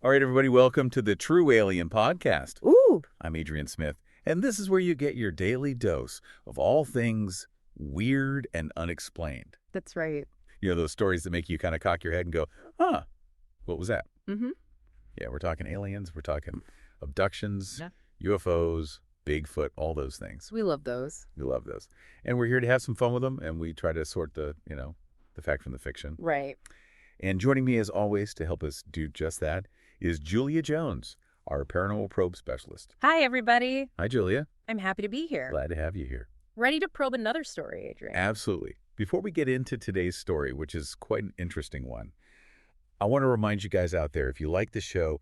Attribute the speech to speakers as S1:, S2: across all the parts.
S1: All right, everybody, welcome to the True Alien Podcast.
S2: Ooh.
S1: I'm Adrian Smith, and this is where you get your daily dose of all things weird and unexplained.
S2: That's right.
S1: You know, those stories that make you kind of cock your head and go, huh, what was that?
S2: Mm-hmm.
S1: Yeah, we're talking aliens, we're talking abductions,
S2: Yeah.
S1: UFOs, Bigfoot, all those things.
S2: We love those.
S1: We love those. And we're here to have some fun with them, and we try to sort the fact from the fiction.
S2: Right.
S1: And joining me, as always, to help us do just that is Julia Jones, our paranormal probe specialist.
S2: Hi, everybody.
S1: Hi, Julia.
S2: I'm happy to be here.
S1: Glad to have you here.
S2: Ready to probe another story, Adrian.
S1: Absolutely. Before we get into today's story, which is quite an interesting one, I want to remind you guys out there, if you like the show,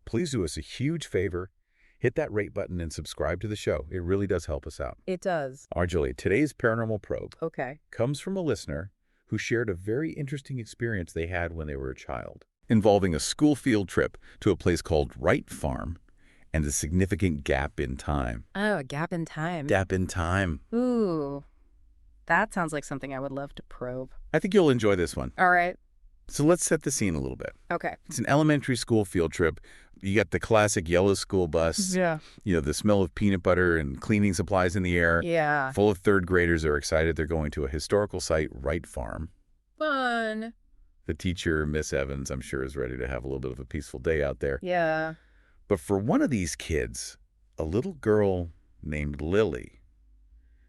S1: please do us a huge favor. Hit that rate button and subscribe to the show. It really does help us out.
S2: It does.
S1: All right, Julia, today's paranormal probe
S2: Okay.
S1: comes from a listener who shared a very interesting experience they had when they were a child, involving a school field trip to a place called Wright Farm and a significant gap in time.
S2: Oh, a gap in time.
S1: Gap in time.
S2: Ooh. That sounds like something I would love to probe.
S1: I think you'll enjoy this one.
S2: All right.
S1: So let's set the scene a little bit.
S2: Okay.
S1: It's an elementary school field trip. You got the classic yellow school bus.
S2: Yeah.
S1: You know, the smell of peanut butter and cleaning supplies in the air.
S2: Yeah.
S1: Full of third graders are excited they're going to a historical site, Wright Farm.
S2: Fun.
S1: The teacher, Miss Evans, I'm sure is ready to have a little bit of a peaceful day out there.
S2: Yeah.
S1: But for one of these kids, a little girl named Lily,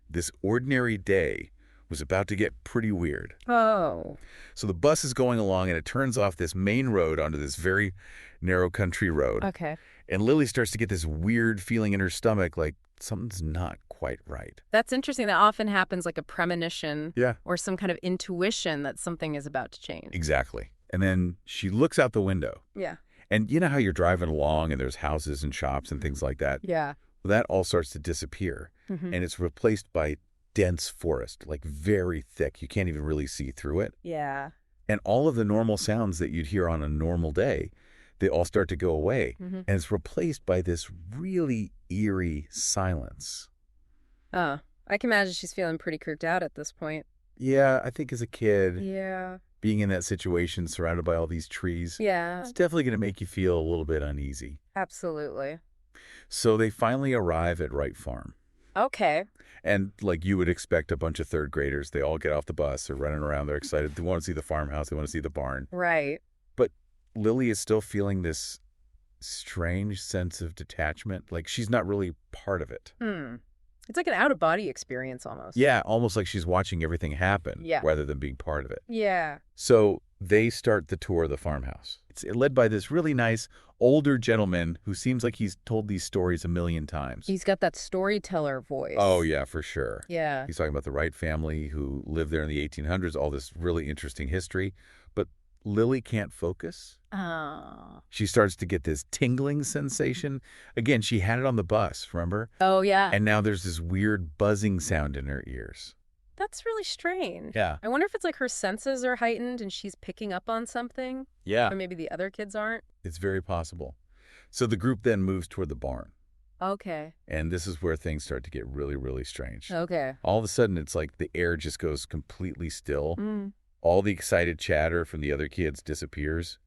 S1: this ordinary day was about to get pretty weird.
S2: Oh.
S1: So the bus is going along and it turns off this main road onto this very narrow country road.
S2: Okay.
S1: And Lily starts to get this weird feeling in her stomach like something's not quite right.
S2: That's interesting. That often happens like a premonition.
S1: Yeah.
S2: Or some kind of intuition that something is about to change.
S1: Exactly. And then she looks out the window.
S2: Yeah.
S1: And you know how you're driving along and there's houses and shops and things like that?
S2: Yeah.
S1: Well, that all starts to disappear.
S2: Mm-hmm.
S1: And it's replaced by dense forest, like very thick. You can't even really see through it.
S2: Yeah.
S1: And all of the normal sounds that you'd hear on a normal day, they all start to go away.
S2: Mm-hmm.
S1: And it's replaced by this really eerie silence.
S2: Oh, I can imagine she's feeling pretty creeped out at this point.
S1: Yeah, I think as a kid,
S2: Yeah.
S1: being in that situation surrounded by all these trees,
S2: Yeah,
S1: it's definitely going to make you feel a little bit uneasy.
S2: absolutely.
S1: So they finally arrive at Wright Farm.
S2: Okay.
S1: And like you would expect, a bunch of third graders, they all get off the bus, they're running around, they're excited. They want to see the farmhouse, they want to see the barn.
S2: Right.
S1: But Lily is still feeling this strange sense of detachment, like she's not really part of it.
S2: It's like an out-of-body experience almost.
S1: Yeah, almost like she's watching everything happen
S2: Yeah.
S1: rather than being part of it.
S2: Yeah.
S1: So they start the tour of the farmhouse. It's led by this really nice older gentleman who seems like he's told these stories a million times.
S2: He's got that storyteller voice.
S1: Oh, yeah, for sure.
S2: Yeah.
S1: He's talking about the Wright family who lived there in the 1800s, all this really interesting history. But Lily can't focus.
S2: Oh.
S1: She starts to get this tingling sensation. Again, she had it on the bus, remember?
S2: Oh, yeah.
S1: And now there's this weird buzzing sound in her ears.
S2: That's really strange.
S1: Yeah.
S2: I wonder if it's like her senses are heightened and she's picking up on something.
S1: Yeah.
S2: Or maybe the other kids aren't.
S1: It's very possible. So the group then moves toward the barn.
S2: Okay.
S1: And this is where things start to get really, really strange.
S2: Okay.
S1: All of a sudden, it's like the air just goes completely still.
S2: Mm.
S1: All the excited chatter from the other kids disappears.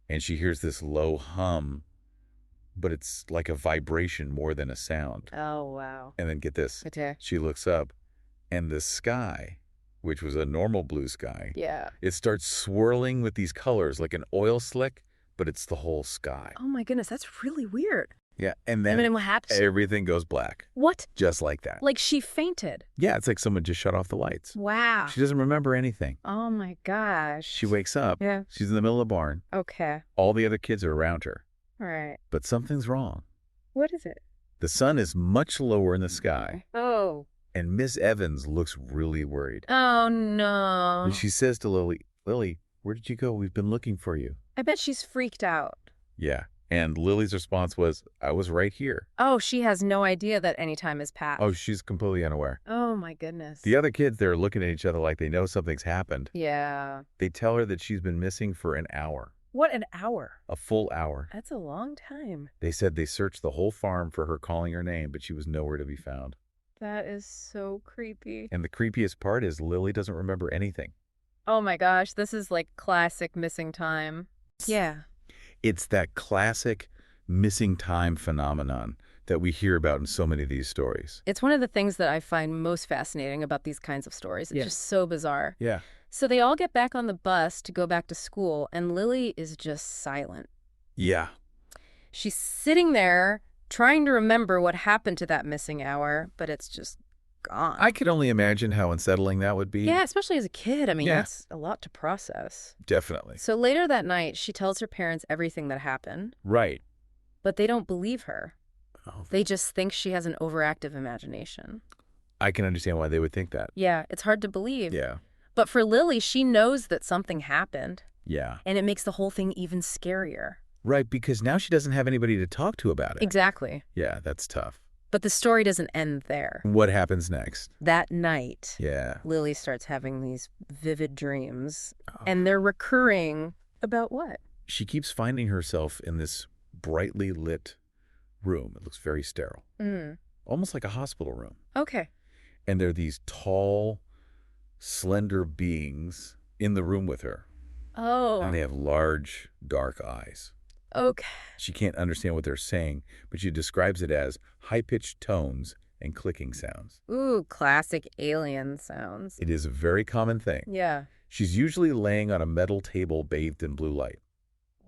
S1: And she hears this low hum, but it's like a vibration more than a sound.
S2: Oh, wow.
S1: And then get this.
S2: Okay.
S1: She looks up, and the sky, which was a normal blue sky,
S2: Yeah.
S1: it starts swirling with these colors like an oil slick, but it's the whole sky.
S2: Oh, my goodness. That's really weird.
S1: Yeah, and
S2: I
S1: then
S2: mean, what happens?
S1: everything goes black,
S2: What?
S1: just like that.
S2: Like she fainted.
S1: Yeah, it's like someone just shut off the lights.
S2: Wow.
S1: She doesn't remember anything.
S2: Oh, my gosh.
S1: She wakes up.
S2: Yeah.
S1: She's in the middle of the barn.
S2: Okay.
S1: All the other kids are around her.
S2: All right.
S1: But something's wrong.
S2: What is it?
S1: The sun is much lower in the sky,
S2: Oh.
S1: and Miss Evans looks really worried.
S2: Oh, no.
S1: And she says to Lily, "Lily, where did you go? We've been looking for you."
S2: I bet she's freaked out.
S1: Yeah. And Lily's response was, "I was right here."
S2: Oh, she has no idea that any time has passed.
S1: Oh, she's completely unaware.
S2: Oh, my goodness.
S1: The other kids, they're looking at each other like they know something's happened.
S2: Yeah.
S1: They tell her that she's been missing for an hour.
S2: What an hour.
S1: A full hour.
S2: That's a long time.
S1: They said they searched the whole farm for her calling her name, but she was nowhere to be found.
S2: That is so creepy.
S1: And the creepiest part is Lily doesn't remember anything.
S2: Oh my gosh, this is like classic missing time. Yeah.
S1: It's that classic missing time phenomenon that we hear about in so many of these stories.
S2: It's one of the things that I find most fascinating about these kinds of stories. It's just so bizarre.
S1: Yeah.
S2: So they all get back on the bus to go back to school, and Lily is just silent.
S1: Yeah.
S2: She's sitting there trying to remember what happened to that missing hour, but it's just gone.
S1: I could only imagine how unsettling that would be.
S2: Yeah, especially as a kid. I mean,
S1: Yeah.
S2: that's a lot to process.
S1: Definitely.
S2: So later that night, she tells her parents everything that happened,
S1: Right.
S2: but they don't believe her.
S1: Oh.
S2: They just think she has an overactive imagination.
S1: I can understand why they would think that.
S2: Yeah, it's hard to believe.
S1: Yeah.
S2: But for Lily, she knows that something happened,
S1: Yeah.
S2: and it makes the whole thing even scarier.
S1: Right, because now she doesn't have anybody to talk to about it.
S2: Exactly.
S1: Yeah, that's tough.
S2: But the story doesn't end there.
S1: What happens next?
S2: That night,
S1: Yeah.
S2: Lily starts having these vivid dreams,
S1: Oh.
S2: and they're recurring about what?
S1: She keeps finding herself in this brightly lit room. It looks very sterile, almost like a hospital room.
S2: Okay.
S1: And there are these tall, slender beings in the room with her.
S2: Oh.
S1: And they have large, dark eyes.
S2: Okay.
S1: She can't understand what they're saying, but she describes it as high-pitched tones and clicking sounds.
S2: Ooh, classic alien sounds.
S1: It is a very common thing.
S2: Yeah.
S1: She's usually laying on a metal table bathed in blue light.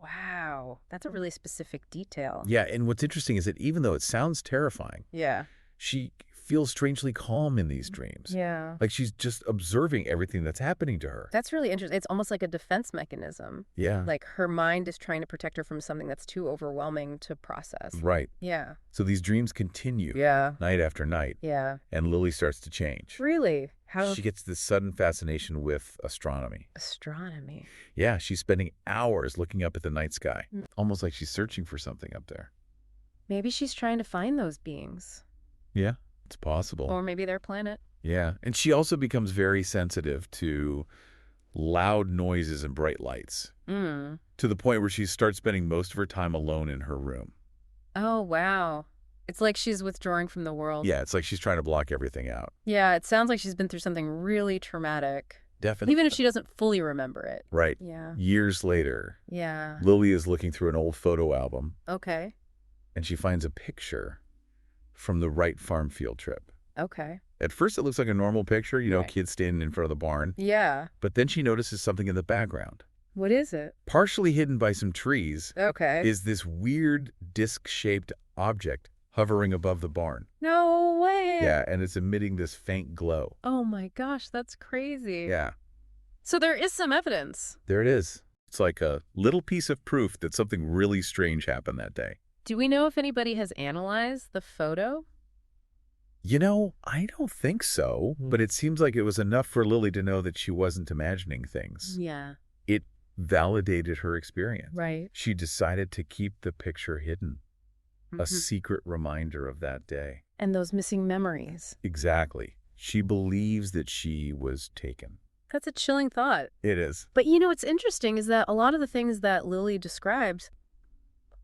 S2: Wow. That's a really specific detail.
S1: Yeah, and what's interesting is that even though it sounds terrifying,
S2: Yeah.
S1: she feels strangely calm in these dreams.
S2: Yeah.
S1: Like she's just observing everything that's happening to her.
S2: That's really interesting. It's almost like a defense mechanism.
S1: Yeah.
S2: Like her mind is trying to protect her from something that's too overwhelming to process.
S1: Right.
S2: Yeah.
S1: So these dreams continue
S2: Yeah.
S1: night after night,
S2: Yeah.
S1: and Lily starts to change.
S2: Really? How?
S1: She gets this sudden fascination with astronomy.
S2: Astronomy.
S1: Yeah, she's spending hours looking up at the night sky,
S2: Mm.
S1: almost like she's searching for something up there.
S2: Maybe she's trying to find those beings.
S1: Yeah, it's possible.
S2: Or maybe their planet.
S1: Yeah, and she also becomes very sensitive to loud noises and bright lights,
S2: Mm.
S1: to the point where she starts spending most of her time alone in her room.
S2: Oh, wow. It's like she's withdrawing from the world.
S1: Yeah, it's like she's trying to block everything out.
S2: Yeah, it sounds like she's been through something really traumatic.
S1: Definitely.
S2: Even if she doesn't fully remember it.
S1: Right.
S2: Yeah.
S1: Years later,
S2: Yeah.
S1: Lily is looking through an old photo album,
S2: Okay.
S1: and she finds a picture from the Wright Farm field trip.
S2: Okay.
S1: At first, it looks like a normal picture,
S2: Right.
S1: kids standing in front of the barn.
S2: Yeah.
S1: But then she notices something in the background.
S2: What is it?
S1: Partially hidden by some trees
S2: Okay.
S1: is this weird disc-shaped object hovering above the barn.
S2: No way.
S1: Yeah, and it's emitting this faint glow.
S2: Oh my gosh, that's crazy.
S1: Yeah,
S2: So there is some evidence.
S1: there it is. It's like a little piece of proof that something really strange happened that day.
S2: Do we know if anybody has analyzed the photo?
S1: I don't think so, but it seems like it was enough for Lily to know that she wasn't imagining things.
S2: Yeah.
S1: It validated her experience.
S2: Right.
S1: She decided to keep the picture hidden, a
S2: Mhm.
S1: secret reminder of that day.
S2: And those missing memories.
S1: Exactly. She believes that she was taken.
S2: That's a chilling thought.
S1: It is.
S2: But what's interesting is that a lot of the things that Lily described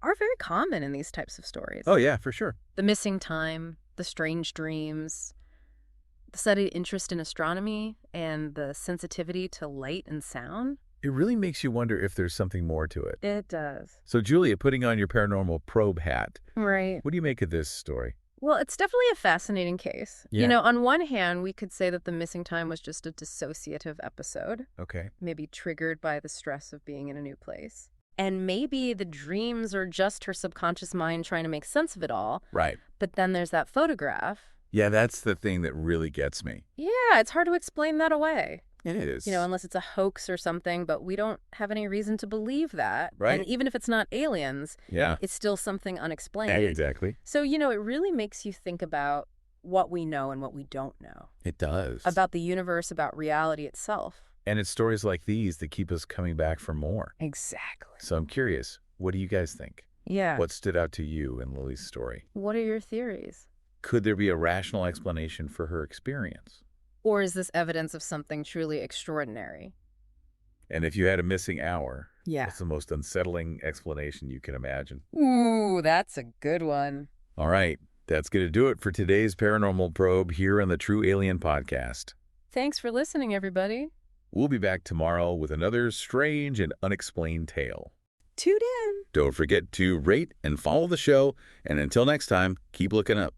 S2: are very common in these types of stories.
S1: Oh, yeah, for sure.
S2: The missing time, the strange dreams, the studied interest in astronomy, and the sensitivity to light and sound.
S1: It really makes you wonder if there's something more to it.
S2: It does.
S1: So, Julia, putting on your paranormal probe hat,
S2: Right.
S1: what do you make of this story?
S2: Well, it's definitely a fascinating case.
S1: Yeah.
S2: On one hand, we could say that the missing time was just a dissociative episode,
S1: Okay.
S2: maybe triggered by the stress of being in a new place. And maybe the dreams are just her subconscious mind trying to make sense of it all.
S1: Right.
S2: But then there's that photograph.
S1: Yeah, that's the thing that really gets me.
S2: Yeah, it's hard to explain that away.
S1: It is.
S2: Unless it's a hoax or something, but we don't have any reason to believe that.
S1: Right.
S2: And even if it's not aliens,
S1: Yeah.
S2: it's still something unexplained.
S1: Exactly.
S2: So, it really makes you think about what we know and what we don't know.
S1: It does.
S2: About the universe, about reality itself.
S1: And it's stories like these that keep us coming back for more.
S2: Exactly.
S1: So I'm curious, what do you guys think?
S2: Yeah.
S1: What stood out to you in Lily's story?
S2: What are your theories?
S1: Could there be a rational explanation for her experience?
S2: Or is this evidence of something truly extraordinary?
S1: And if you had a missing hour,
S2: Yeah.
S1: what's the most unsettling explanation you can imagine?
S2: Ooh, that's a good one.
S1: All right, that's going to do it for today's Paranormal Probe here on the True Alien Podcast.
S2: Thanks for listening, everybody.
S1: We'll be back tomorrow with another strange and unexplained tale.
S2: Tune in.
S1: Don't forget to rate and follow the show, and until next time, keep looking up.